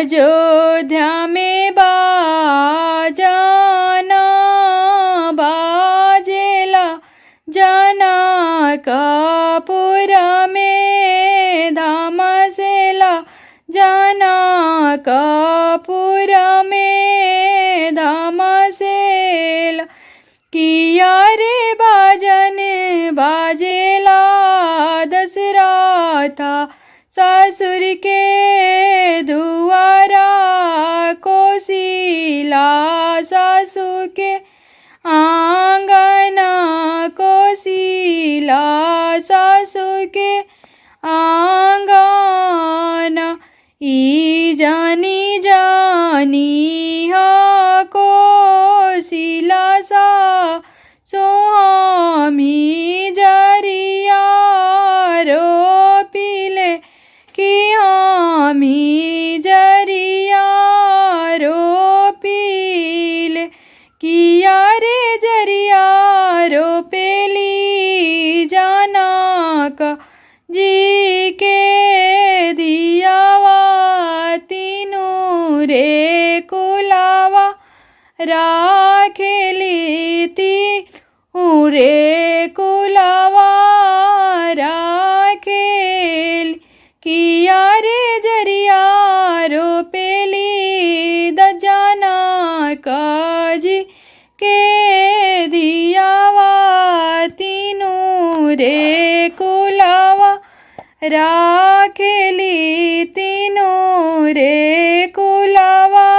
अयोध्या में बाजाना बाजेला, जनकपुर में धमसेला, जनकपुर में धमसेला। किया रे बाजन बाजेला दशरथ ससुर के दुआरा, कोसिला सासु के आंगन, कोसिला सासु के आंगन। ई जानी जानी हा कोसिला सा सोहामी जरिया रोपिले, कि हामी जरिया रोपिले। किया रे जरिया रोपेली जनक जी के दियावा, तीनू रे कुलावा राखेली, तीनू रे कुलावा राखेली। किया रे जरिया रोपेली जनक जी के दियावा, तीनू रे कुलावा राखेली, तीनू रे कुलावा